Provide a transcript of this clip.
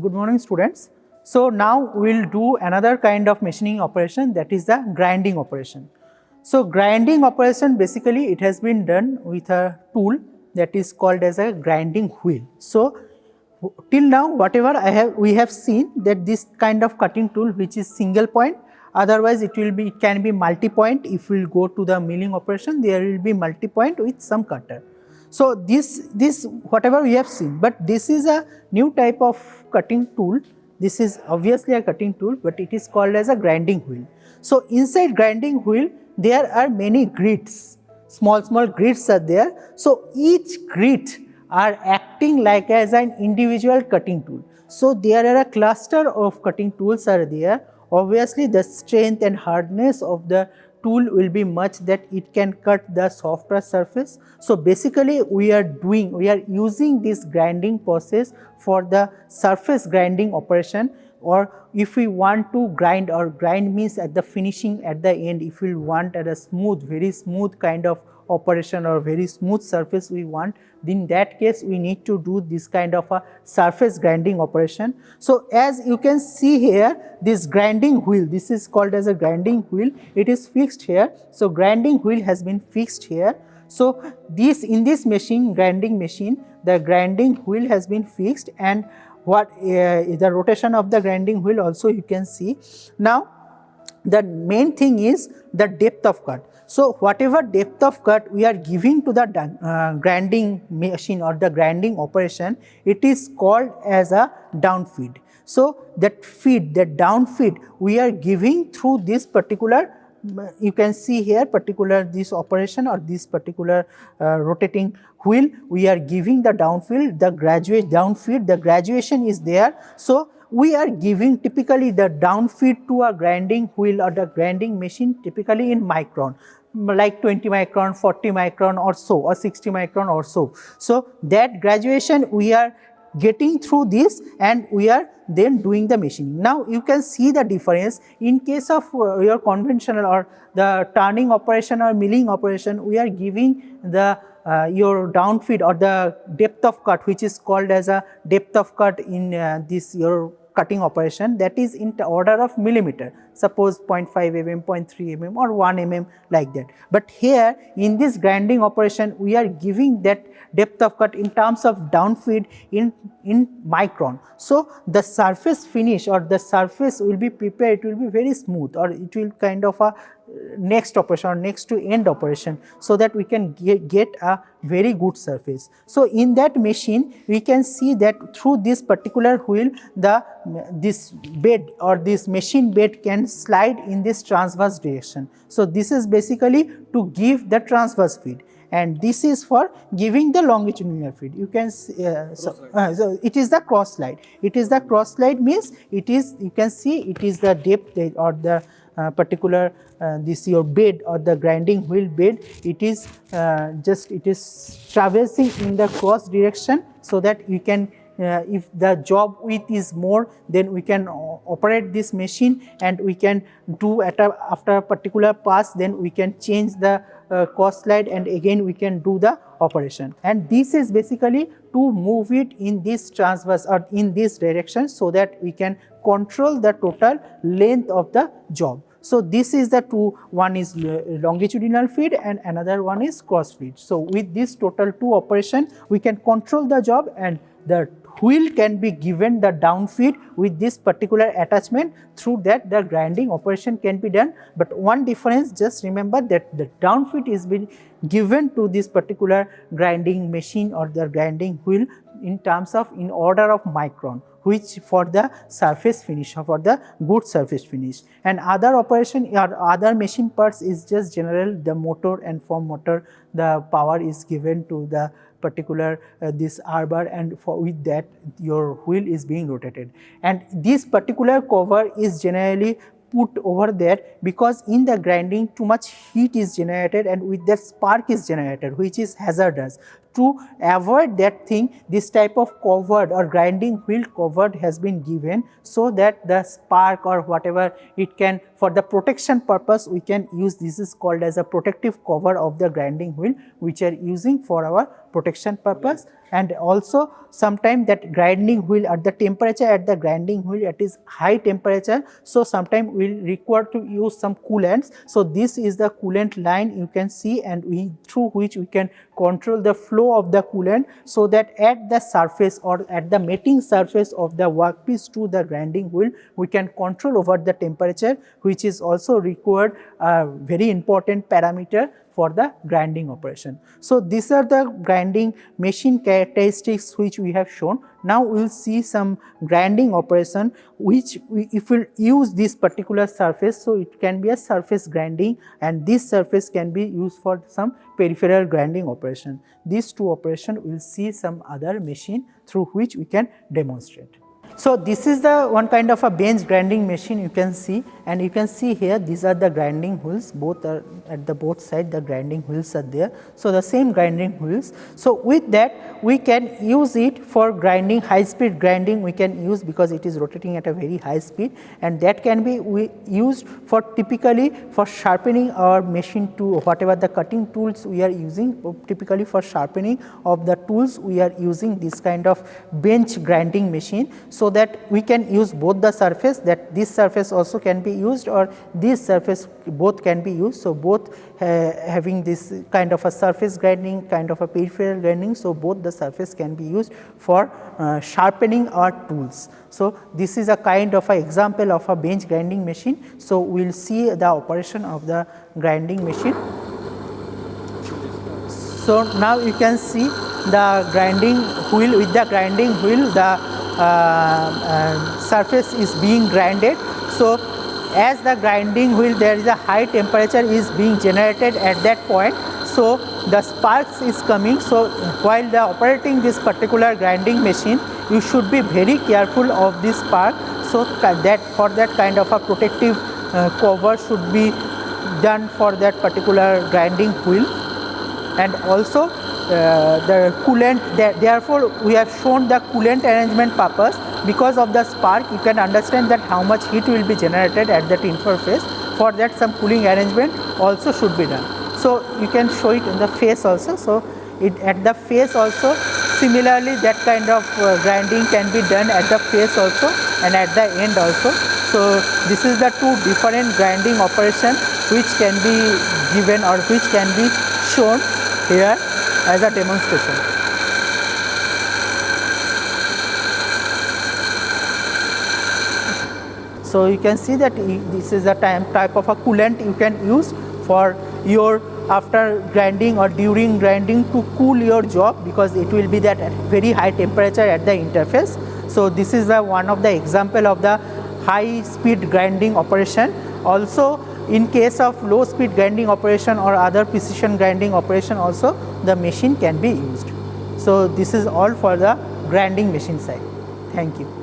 Good morning, students. So now we will do another kind of machining operation, that is the grinding operation. So grinding operation, basically it has been done with a tool that is called as a grinding wheel. So till now whatever we have seen that this kind of cutting tool which is single point, otherwise it can be multi point. If we will go to the milling operation, there will be multi point with some cutter. So this whatever we have seen, but this is a new type of cutting tool. This is obviously a cutting tool, but it is called as a grinding wheel. So inside grinding wheel there are many grits, small grits are there. So each grit are acting like as an individual cutting tool. So there are a cluster of cutting tools are there. Obviously the strength and hardness of the tool will be much that it can cut the softer surface. So basically we are using this grinding process for the surface grinding operation, or if we want to grind, or grind means at the finishing at the end, if we want at a smooth, very smooth kind of operation or very smooth surface we want, in that case we need to do this kind of a surface grinding operation. So as you can see here, this grinding wheel, this is called as a grinding wheel, it is fixed here. So grinding wheel has been fixed here. So in this machine, grinding machine, the grinding wheel has been fixed, and the rotation of the grinding wheel also you can see. Now the main thing is the depth of cut. So whatever depth of cut we are giving to the grinding machine or the grinding operation, it is called as a down feed. So that feed, that down feed we are giving through this particular, you can see here, particular this operation or this particular rotating wheel, we are giving the down feed, the down feed, the graduation is there. So we are giving typically the down feed to a grinding wheel or the grinding machine typically in micron, like 20 micron, 40 micron or so, or 60 micron or so. So that graduation we are getting through this, and we are then doing the machining. Now you can see the difference in case of your conventional or the turning operation or milling operation, we are giving the your down feed or the depth of cut, which is called as a depth of cut in this your cutting operation, that is in the order of millimeter, suppose 0.5 mm, 0.3 mm or 1 mm like that. But here in this grinding operation we are giving that depth of cut in terms of down feed in micron. So the surface finish or the surface will be prepared, it will be very smooth, or it will kind of a next operation or next to end operation, so that we can get a very good surface. So in that machine we can see that through this particular wheel, this bed or this machine bed can slide in this transverse direction. So this is basically to give the transverse feed, and this is for giving the longitudinal feed. You can see, so it is the cross slide. It is the cross slide means it is, you can see it is the depth or the particular this your bed or the grinding wheel bed, it is it is traversing in the cross direction, so that you can if the job width is more, then we can operate this machine, and we can do after a particular pass, then we can change the cross slide, and again we can do the operation. And this is basically to move it in this transverse or in this direction, so that we can control the total length of the job. So this is the two, one is longitudinal feed and another one is cross feed. So with this total two operation we can control the job, and the wheel can be given the down feed with this particular attachment. Through that the grinding operation can be done. But one difference, just remember that the down feed is being given to this particular grinding machine or the grinding wheel in terms of in order of micron, which for the surface finish or for the good surface finish. And other operation or other machine parts is just general, the motor, and from motor the power is given to the particular this arbor, and with that your wheel is being rotated. And this particular cover is generally put over there because in the grinding too much heat is generated, and with that spark is generated, which is hazardous. to avoid that thing, this type of covered or grinding wheel covered has been given, so that the spark or whatever it can, for the protection purpose we can use, this is called as a protective cover of the grinding wheel, which are using for our protection purpose. And also sometimes that grinding wheel, at the temperature at the grinding wheel, it is high temperature, so sometimes we will require to use some coolants. So this is the coolant line you can see, and through which we can control the flow of the coolant, so that at the surface or at the mating surface of the workpiece to the grinding wheel we can control over the temperature, which is also required very important parameter for the grinding operation. So these are the grinding machine characteristics which we have shown. Now we will see some grinding operation which if we use this particular surface, so it can be a surface grinding, and this surface can be used for some peripheral grinding operation. These two operations we will see some other machine through which we can demonstrate. So this is the one kind of a bench grinding machine you can see, and you can see here these are the grinding wheels, both are at the both side the grinding wheels are there. So the same grinding wheels. So with that we can use it for grinding, high speed grinding we can use, because it is rotating at a very high speed, and that can be used for typically for sharpening our machine to whatever the cutting tools we are using. Typically for sharpening of the tools we are using this kind of bench grinding machine, so that we can use both the surface, that this surface also can be used or this surface, both can be used. So both having this kind of a surface grinding, kind of a peripheral grinding, so both the surface can be used for sharpening our tools. So this is a kind of a example of a bench grinding machine. So we will see the operation of the grinding machine. So now you can see the grinding wheel, with the grinding wheel the surface is being grinded. So as the grinding wheel, there is a high temperature is being generated at that point, so the sparks is coming. So while the operating this particular grinding machine, you should be very careful of this spark, so that for that kind of a protective cover should be done for that particular grinding wheel. And also the coolant, therefore we have shown the coolant arrangement purpose. Because of the spark you can understand that how much heat will be generated at that interface. For that some cooling arrangement also should be done. So you can show it in the face also. So it at the face also, similarly that kind of grinding can be done at the face also and at the end also. So this is the two different grinding operation which can be given or which can be shown here as a demonstration. So you can see that this is a type of a coolant you can use for your after grinding or during grinding to cool your job, because it will be that at very high temperature at the interface. So this is one of the example of the high speed grinding operation. Also in case of low speed grinding operation or other precision grinding operation also the machine can be used. So this is all for the grinding machine side. Thank you.